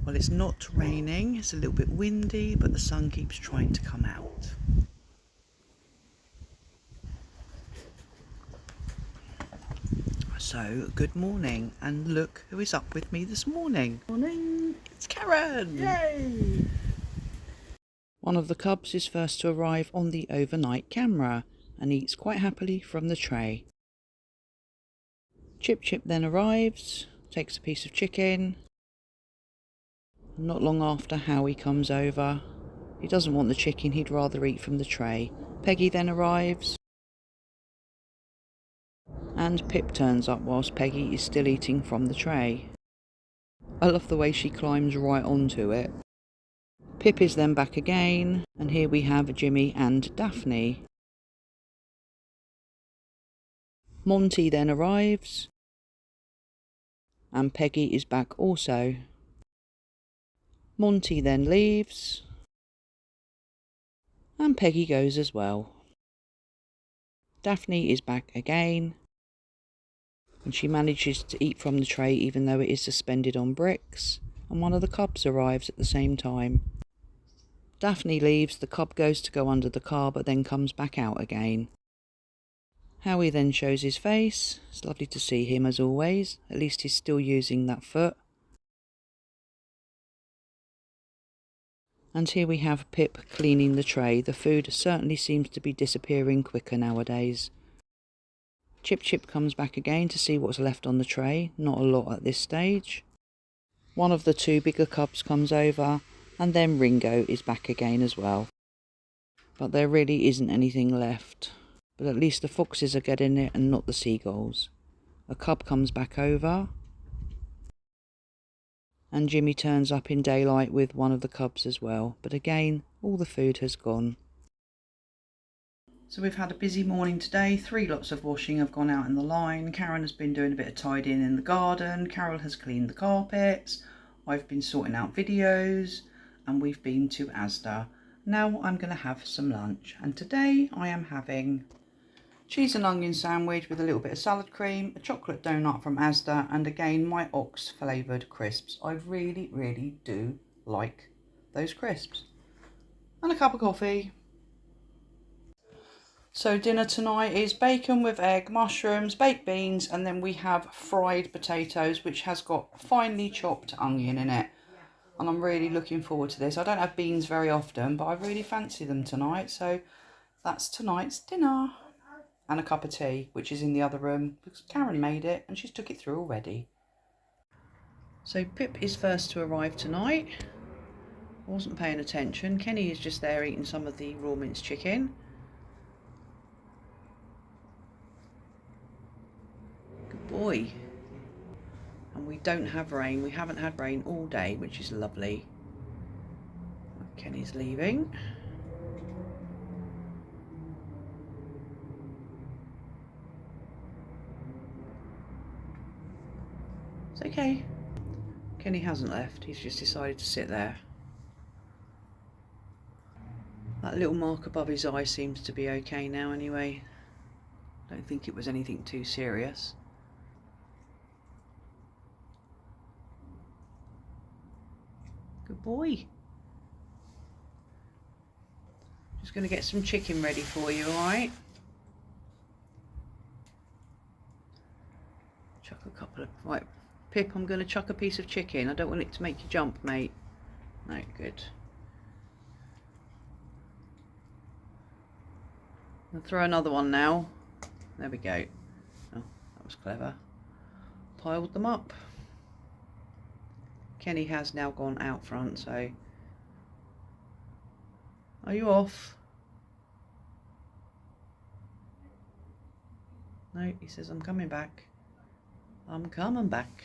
Well, it's not raining, it's a little bit windy, but the sun keeps trying to come out. So, good morning, and look who is up with me this morning. Morning! It's Karen! Yay! One of the cubs is first to arrive on the overnight camera and eats quite happily from the tray. Chip Chip then arrives, takes a piece of chicken. Not long after, Howie comes over. He doesn't want the chicken, he'd rather eat from the tray. Peggy then arrives. And Pip turns up whilst Peggy is still eating from the tray. I love the way she climbs right onto it. Pip is then back again, and here we have Jimmy and Daphne. Monty then arrives, and Peggy is back also. Monty then leaves, and Peggy goes as well. Daphne is back again, and she manages to eat from the tray even though it is suspended on bricks, and one of the cubs arrives at the same time. Daphne leaves, the cub goes to go under the car but then comes back out again. Howie then shows his face. It's lovely to see him as always, at least he's still using that foot. And here we have Pip cleaning the tray. The food certainly seems to be disappearing quicker nowadays. Chip Chip comes back again to see what's left on the tray. Not a lot at this stage. One of the two bigger cubs comes over, and then Ringo is back again as well. But there really isn't anything left. But at least the foxes are getting it and not the seagulls. A cub comes back over. And Jimmy turns up in daylight with one of the cubs as well. But again, all the food has gone. So we've had a busy morning today. 3 lots of washing have gone out in the line. Karen has been doing a bit of tidying in the garden. Carol has cleaned the carpets. I've been sorting out videos. And we've been to Asda. Now I'm going to have some lunch. And today I am having cheese and onion sandwich with a little bit of salad cream, a chocolate donut from Asda, and again my ox flavoured crisps. I really, really do like those crisps. And a cup of coffee. So dinner tonight is bacon with egg, mushrooms, baked beans, and then we have fried potatoes, which has got finely chopped onion in it. And I'm really looking forward to this. I don't have beans very often, but I really fancy them tonight. So that's tonight's dinner. And a cup of tea, which is in the other room, because Karen made it and she's took it through already. So Pip is first to arrive tonight. I wasn't paying attention. Kenny is just there eating some of the raw minced chicken. Good boy. And we don't have rain. We haven't had rain all day, which is lovely. Kenny's leaving. It's okay. Kenny hasn't left. He's just decided to sit there. That little mark above his eye seems to be okay now anyway. Don't think it was anything too serious. Good boy. Just going to get some chicken ready for you, alright? Chuck a couple of... Right, Pip, I'm going to chuck a piece of chicken. I don't want it to make you jump, mate. No, good. I'll throw another one now. There we go. Oh, that was clever. Piled them up. Kenny has now gone out front, so... Are you off? No, he says, I'm coming back. I'm coming back.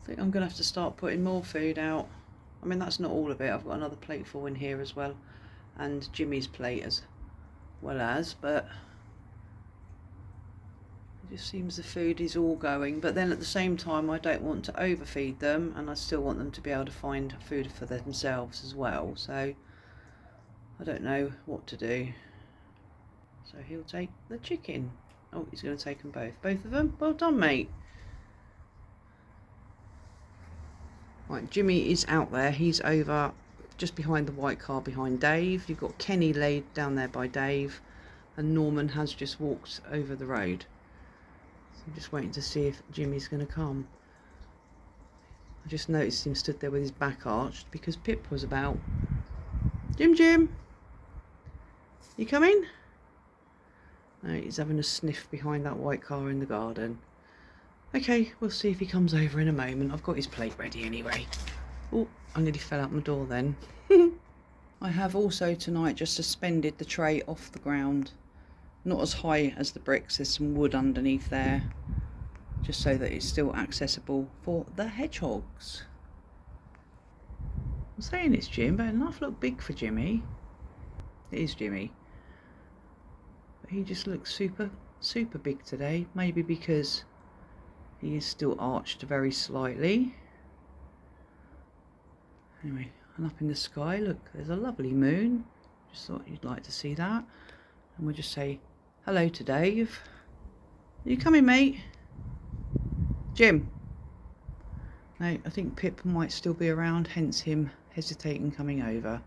I think I'm going to have to start putting more food out. I mean, that's not all of it. I've got another plateful in here as well. And Jimmy's plate as well as, but Just seems the food is all going, but then at the same time I don't want to overfeed them, and I still want them to be able to find food for themselves as well, so I don't know what to do. So he'll take the chicken. Oh, he's going to take them both of them. Well done, mate. Right, Jimmy is out there. He's over just behind the white car behind Dave. You've got Kenny laid down there by Dave, and Norman has just walked over the road. So I'm just waiting to see if Jimmy's going to come. I just noticed him stood there with his back arched because Pip was about. Jim, you coming? No, he's having a sniff behind that white car in the garden. Okay, we'll see if he comes over in a moment. I've got his plate ready anyway. Oh, I nearly fell out my door then. I have also tonight just suspended the tray off the ground. Not as high as the bricks, there's some wood underneath there. Just so that it's still accessible for the hedgehogs. I'm saying it's Jim, but enough look big for Jimmy. It is Jimmy. But he just looks super big today. Maybe because he is still arched very slightly. Anyway, and up in the sky, look, there's a lovely moon. Just thought you'd like to see that. And we'll just say hello to Dave. Are you coming, mate? Jim? No, I think Pip might still be around, hence him hesitating coming over.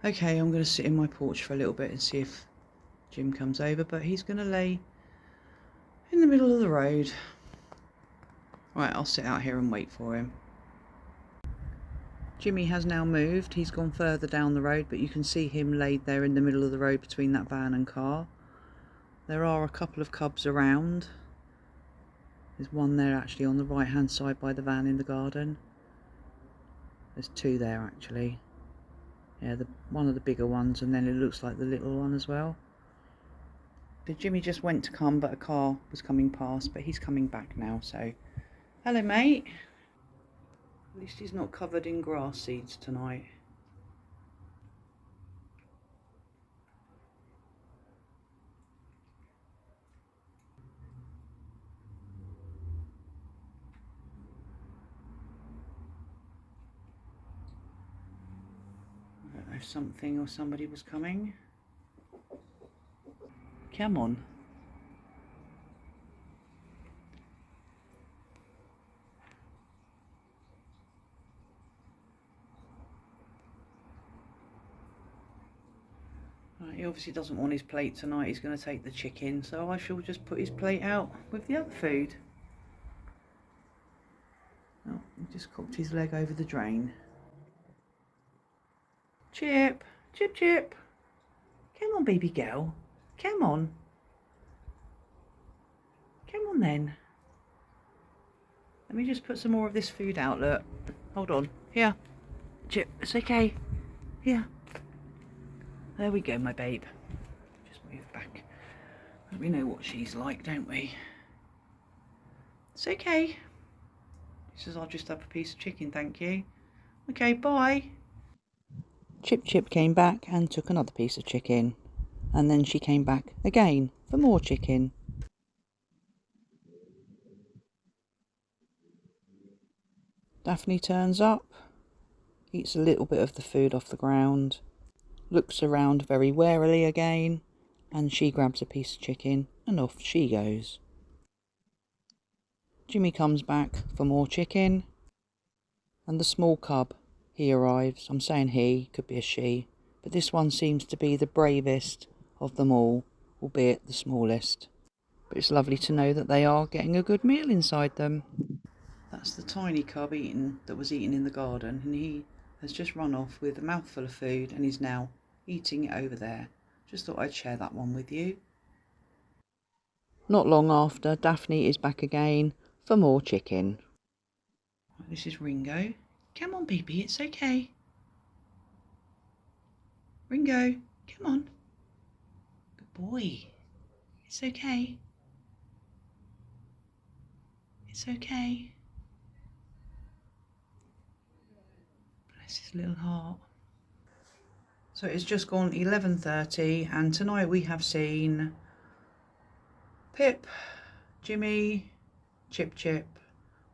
Okay, I'm going to sit in my porch for a little bit and see if Jim comes over, but he's going to lay in the middle of the road. Right, I'll sit out here and wait for him. Jimmy has now moved. He's gone further down the road, but you can see him laid there in the middle of the road between that van and car. There are a couple of cubs around. There's one there actually on the right hand side by the van in the garden. There's two there actually. Yeah, one of the bigger ones, and then it looks like the little one as well. So Jimmy just went to come, but a car was coming past, but he's coming back now, so hello, mate. At least he's not covered in grass seeds tonight. I don't know if something or somebody was coming. Come on. Right, he obviously doesn't want his plate tonight. He's going to take the chicken, so I shall just put his plate out with the other food. Oh, he just cocked his leg over the drain. Chip, Chip. Come on, baby girl. Come on. Come on then. Let me just put some more of this food out, look. Hold on. Here. Chip, it's okay. Here. There we go, my babe. Just move back. We know what she's like, don't we? It's okay. She says, I'll just have a piece of chicken, thank you. Okay, bye. Chip came back and took another piece of chicken. And then she came back again for more chicken. Daphne turns up, eats a little bit of the food off the ground, looks around very warily again, and she grabs a piece of chicken and off she goes. Jimmy comes back for more chicken, and the small cub, he arrives. I'm saying he, could be a she, but this one seems to be the bravest of them all, albeit the smallest. But it's lovely to know that they are getting a good meal inside them. That's the tiny cub that was eaten in the garden, and he has just run off with a mouthful of food and is now eating it over there. Just thought I'd share that one with you. Not long after, Daphne is back again for more chicken. This is Ringo. Come on, baby, it's okay. Ringo, come on. Good boy. It's okay. It's okay. Bless his little heart. So it's just gone 11:30, and tonight we have seen Pip, Jimmy, Chip Chip.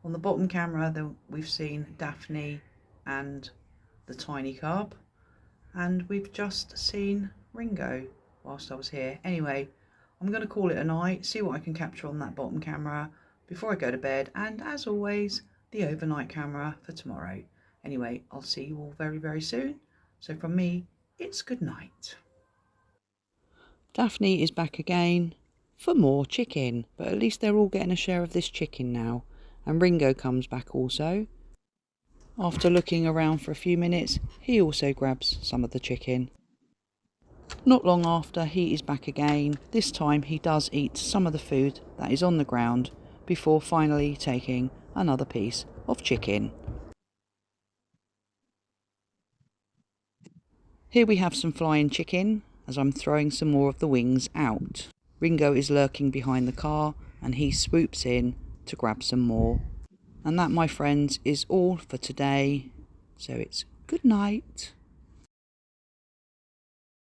On the bottom camera we've seen Daphne and the tiny cub, and we've just seen Ringo whilst I was here. Anyway, I'm going to call it a night, see what I can capture on that bottom camera before I go to bed, and as always, the overnight camera for tomorrow. Anyway, I'll see you all very, very soon. So from me, it's good night. Daphne is back again for more chicken, but at least they're all getting a share of this chicken now. And Ringo comes back also. After looking around for a few minutes, he also grabs some of the chicken. Not long after, he is back again. This time he does eat some of the food that is on the ground before finally taking another piece of chicken. Here we have some flying chicken as I'm throwing some more of the wings out. Ringo is lurking behind the car and he swoops in to grab some more. And that, my friends, is all for today. So it's good night.